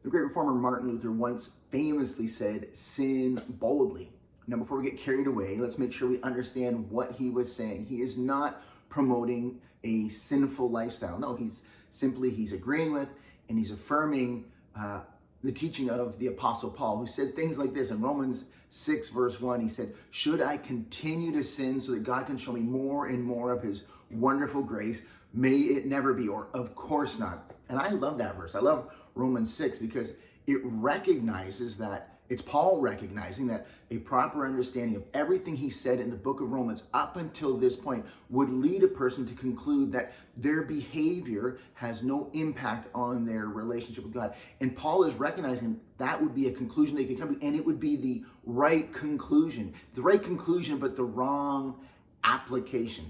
The great reformer Martin Luther once famously said, "Sin boldly." Now, before we get carried away, let's make sure we understand what he was saying. He is not promoting a sinful lifestyle. No, he's agreeing with and he's affirming the teaching of the Apostle Paul, who said things like this in Romans 6, verse 1. He said, "Should I continue to sin so that God can show me more and more of his wonderful grace? May it never be," or "of course not." And I love that verse. I love Romans 6 because it recognizes that, it's Paul recognizing that a proper understanding of everything he said in the book of Romans up until this point would lead a person to conclude that their behavior has no impact on their relationship with God. And Paul is recognizing that would be a conclusion they could come to, and it would be the right conclusion. The right conclusion, but the wrong application.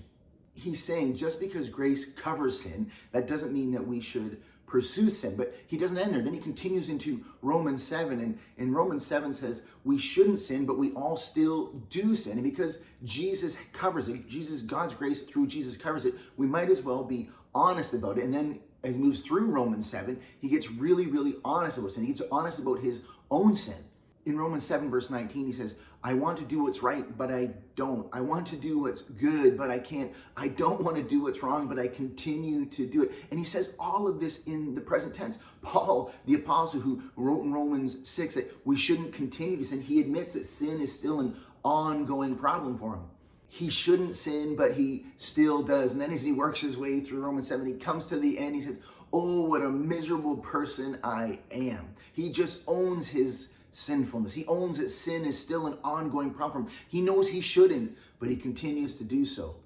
He's saying just because grace covers sin, that doesn't mean that we should pursue sin. But he doesn't end there. Then he continues into Romans 7. And Romans 7 says we shouldn't sin, but we all still do sin. And because Jesus covers it, God's grace through Jesus covers it, we might as well be honest about it. And then as he moves through Romans 7, he gets really, really honest about sin. He gets honest about his own sin. In Romans 7, verse 19, he says, "I want to do what's right, but I don't. I want to do what's good, but I can't. I don't want to do what's wrong, but I continue to do it." And he says all of this in the present tense. Paul, the apostle who wrote in Romans 6 that we shouldn't continue to sin, he admits that sin is still an ongoing problem for him. He shouldn't sin, but he still does. And then as he works his way through Romans 7, he comes to the end, he says, "Oh, what a miserable person I am." He just owns his sinfulness. He owns that sin is still an ongoing problem for him. He knows he shouldn't, but he continues to do so.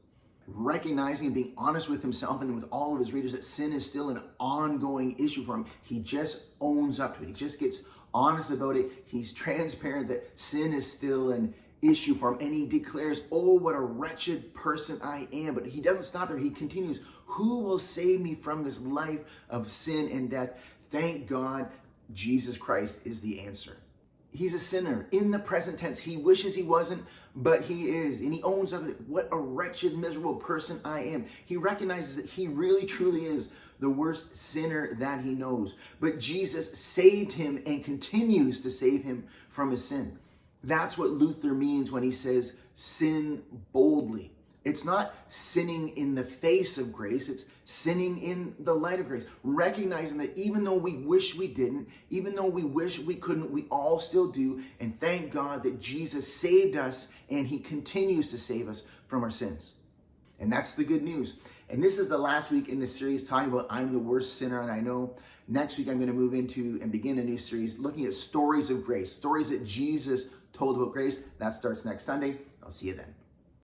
Recognizing and being honest with himself and with all of his readers that sin is still an ongoing issue for him, he just owns up to it. He just gets honest about it. He's transparent that sin is still an issue for him, and he declares, "Oh, what a wretched person I am." But he doesn't stop there. He continues, "Who will save me from this life of sin and death?" Thank God, Jesus Christ is the answer. He's a sinner in the present tense. He wishes he wasn't, but he is. And he owns up to it. What a wretched, miserable person I am. He recognizes that he really, truly is the worst sinner that he knows. But Jesus saved him and continues to save him from his sin. That's what Luther means when he says, "Sin boldly." It's not sinning in the face of grace, it's sinning in the light of grace. Recognizing that even though we wish we didn't, even though we wish we couldn't, we all still do. And thank God that Jesus saved us and he continues to save us from our sins. And that's the good news. And this is the last week in this series talking about I'm the worst sinner and I know. Next week I'm going to move into and begin a new series looking at stories of grace, stories that Jesus told about grace. That starts next Sunday. I'll see you then.